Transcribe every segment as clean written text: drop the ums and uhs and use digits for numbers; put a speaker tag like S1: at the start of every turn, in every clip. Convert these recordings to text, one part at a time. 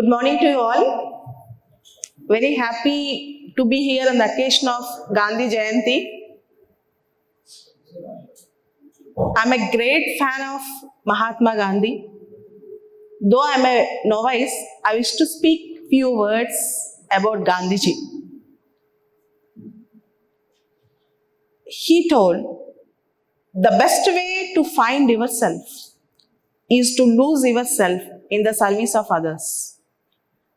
S1: Good morning to you all. Very happy to be here on the occasion of Gandhi Jayanti. I'm a great fan of Mahatma Gandhi. Though I'm a novice, I wish to speak few words about Gandhiji. He told, the best way to find yourself is to lose yourself in the service of others.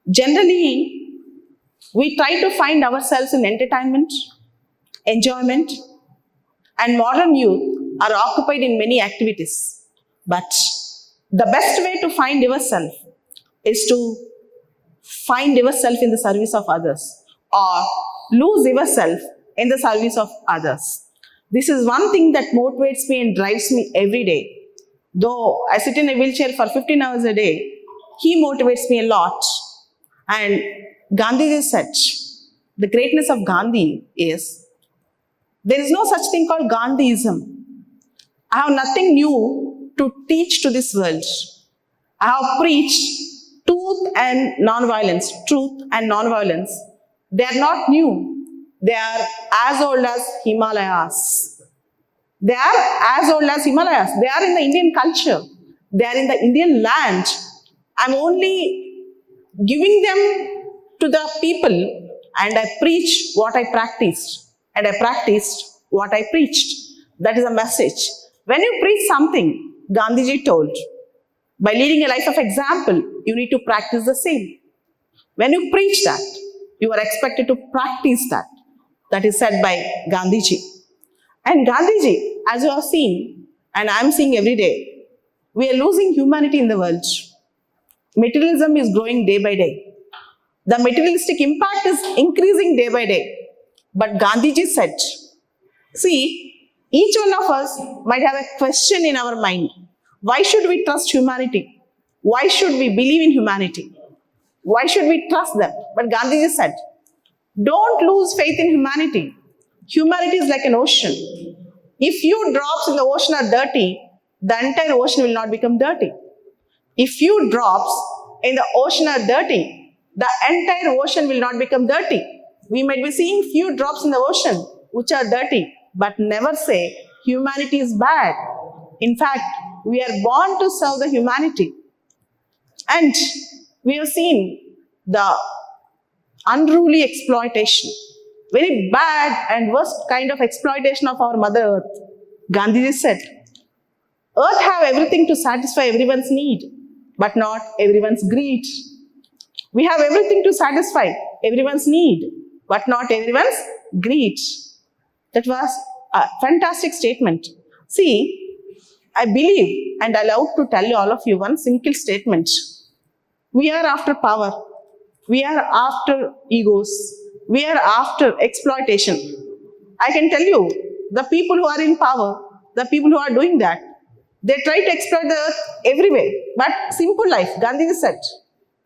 S1: Generally, we try to find ourselves in entertainment, enjoyment, and modern youth are occupied in many activities. But the best way to find yourself is to find yourself in the service of others or lose yourself in the service of others. This is one thing that motivates me and drives me every day. Though I sit in a wheelchair for 15 hours a day, he motivates me a lot. And Gandhi said, the greatness of Gandhi is, there is no such thing called Gandhiism. I have nothing new to teach to this world. I have preached truth and non-violence. They are not new. They are as old as Himalayas. They are as old as Himalayas. They are in the Indian culture. They are in the Indian land. I'm only giving them to the people, and I preach what I practiced, and I practiced what I preached. That is a message. When you preach something, Gandhiji told, by leading a life of example, you need to practice the same. When you preach that, you are expected to practice that. That is said by Gandhiji. And Gandhiji, as you have seen, and I am seeing every day, we are losing humanity in the world. Materialism is growing day by day. The materialistic impact is increasing day by day. But Gandhiji said, see, each one of us might have a question in our mind. Why should we trust humanity? Why should we believe in humanity? Why should we trust them? But Gandhiji said, don't lose faith in humanity. Humanity is like an ocean. If few drops in the ocean are dirty, the entire ocean will not become dirty. If few drops in the ocean are dirty, the entire ocean will not become dirty. We might be seeing few drops in the ocean which are dirty, but never say humanity is bad. In fact, we are born to serve the humanity. And we have seen the unruly exploitation, very bad and worst kind of exploitation of our Mother Earth. Gandhiji said, Earth have everything to satisfy everyone's need, but not everyone's greed. We have everything to satisfy everyone's need, but not everyone's greed. That was a fantastic statement. See, I believe and I love to tell you all of you one simple statement. We are after power. We are after egos. We are after exploitation. I can tell you, the people who are in power, the people who are doing that, they try to exploit the earth everywhere. But simple life, Gandhi said,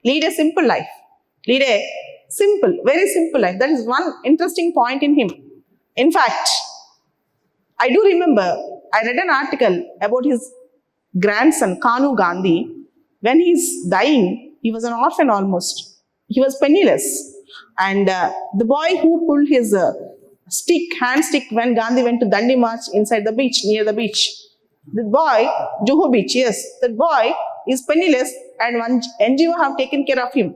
S1: lead a simple life. Lead a simple, very simple life. That is one interesting point in him. In fact, I do remember, I read an article about his grandson, Kanu Gandhi. When he's dying, he was an orphan almost. He was penniless. And the boy who pulled his hand stick when Gandhi went to Dandi March inside the beach, near the beach. The boy, Juhu Beach, yes, that boy is penniless and one NGO have taken care of him.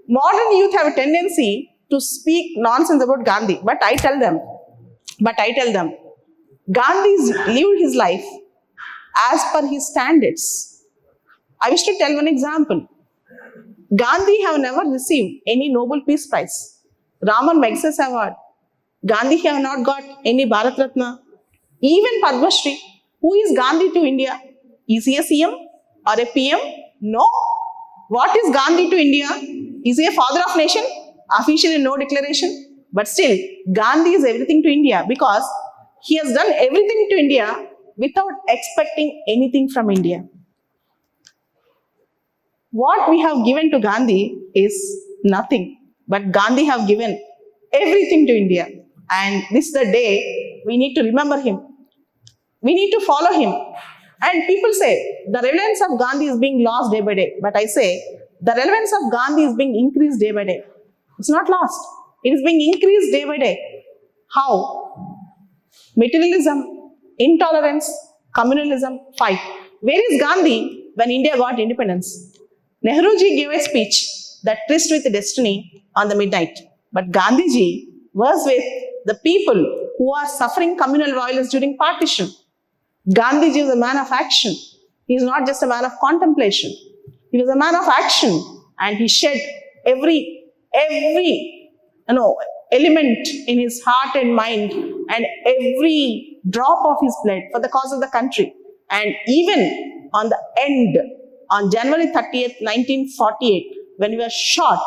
S1: Modern youth have a tendency to speak nonsense about Gandhi, but I tell them, Gandhi's lived his life as per his standards. I wish to tell one example. Gandhi have never received any Nobel Peace Prize, Raman Magsaysay Award. Gandhi have not got any Bharat Ratna, even Padma Shri. Who is Gandhi to India? Is he a CM or a PM? No. What is Gandhi to India? Is he a father of nation? Officially no declaration. But still, Gandhi is everything to India because he has done everything to India without expecting anything from India. What we have given to Gandhi is nothing. But Gandhi have given everything to India. And this is the day we need to remember him. We need to follow him. And people say, the relevance of Gandhi is being lost day by day. But I say, The relevance of Gandhi is being increased day by day. It's not lost. It is being increased day by day. How? Materialism, intolerance, communalism, fight. Where is Gandhi when India got independence? Nehruji gave a speech that tryst with destiny on the midnight. But Gandhiji was with the people who are suffering communal violence during partition. Gandhiji was a man of action. He is not just a man of contemplation. He was a man of action, and he shed every element in his heart and mind, and every drop of his blood for the cause of the country. And even on the end, on January 30th, 1948, when he was shot,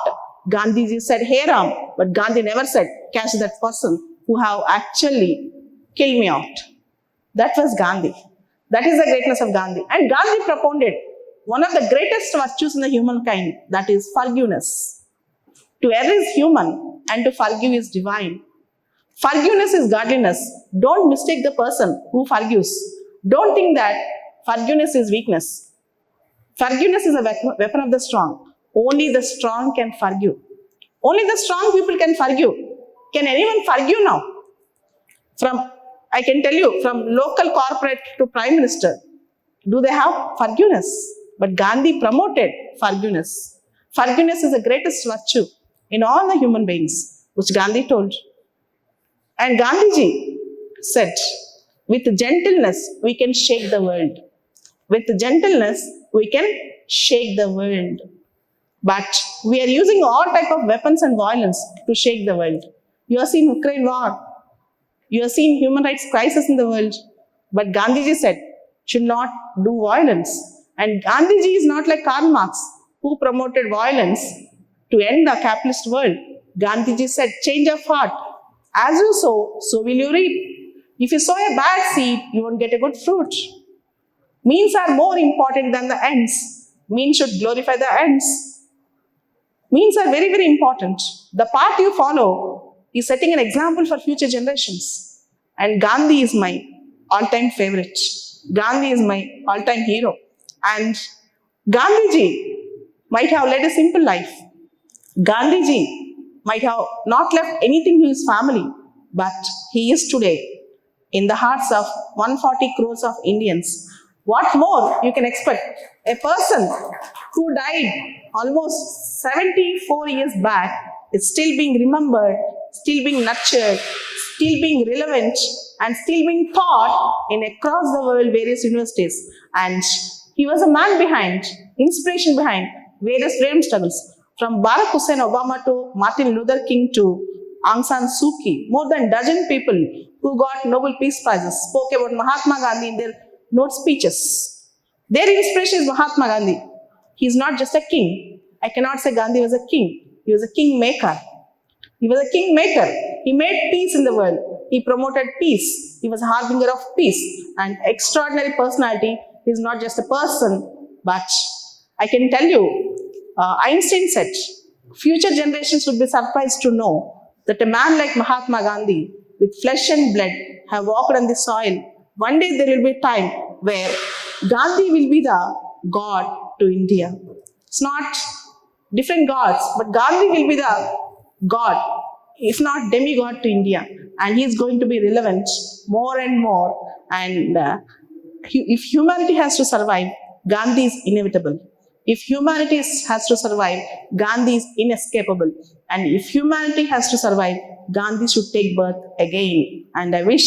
S1: Gandhiji said, "Hey Ram," but Gandhi never said, "Catch that person who have actually killed me out." That was Gandhi. That is the greatness of Gandhi. And Gandhi propounded one of the greatest virtues in the humankind, that is forgiveness. To err is human, and to forgive is divine. Forgiveness is godliness. Don't mistake the person who forgives. Don't think that forgiveness is weakness. Forgiveness is a weapon of the strong. Only the strong can forgive. Only the strong people can forgive. Can anyone forgive now? I can tell you, from local corporate to prime minister, do they have forgiveness? But Gandhi promoted forgiveness. Forgiveness is the greatest virtue in all the human beings, which Gandhi told. And Gandhiji said, with gentleness, we can shake the world. With gentleness, we can shake the world. But we are using all type of weapons and violence to shake the world. You have seen Ukraine war. You have seen human rights crisis in the world. But Gandhiji said, should not do violence. And Gandhiji is not like Karl Marx, who promoted violence to end the capitalist world. Gandhiji said, change of heart. As you sow, so will you reap. If you sow a bad seed, you won't get a good fruit. Means are more important than the ends. Means should glorify the ends. Means are very, very important. The path you follow is setting an example for future generations. And Gandhi is my all-time favorite. Gandhi is my all-time hero. And Gandhiji might have led a simple life. Gandhiji might have not left anything to his family, but he is today in the hearts of 140 crores of Indians. What more you can expect? A person who died almost 74 years back is still being remembered, still being nurtured, still being relevant, and still being taught in across the world various universities. And he was a man behind, inspiration behind various freedom struggles. From Barack Hussein Obama to Martin Luther King to Aung San Suu Kyi, more than a dozen people who got Nobel Peace Prizes spoke about Mahatma Gandhi in their note speeches. Their inspiration is Mahatma Gandhi. He is not just a king. I cannot say Gandhi was a king. He was a king maker. He was a king maker. He made peace in the world. He promoted peace. He was a harbinger of peace. And extraordinary personality. He is not just a person, but I can tell you, Einstein said, future generations would be surprised to know that a man like Mahatma Gandhi, with flesh and blood, have walked on the soil. One day there will be a time where Gandhi will be the God to India. It's not different gods, but Gandhi will be the God, if not demigod to India. And he is going to be relevant more and more. And if humanity has to survive, Gandhi is inevitable. If humanity has to survive, Gandhi is inescapable. And if humanity has to survive, Gandhi should take birth again. And I wish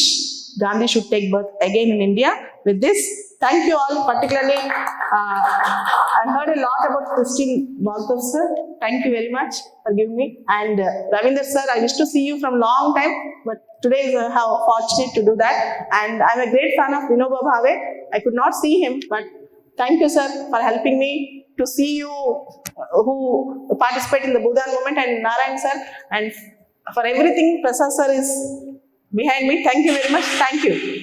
S1: Gandhi should take birth again in India. With this, thank you all. Particularly, I heard a lot about Christine Bhagwat sir. Thank you very much for giving me. And Ravinder sir, I used to see you from long time, but today is how fortunate to do that. And I'm a great fan of Vinoba Bhave. I could not see him, but thank you sir for helping me to see you who participate in the Bhudan movement, and Narayan sir, and for everything Prasad sir is behind me. Thank you very much. Thank you.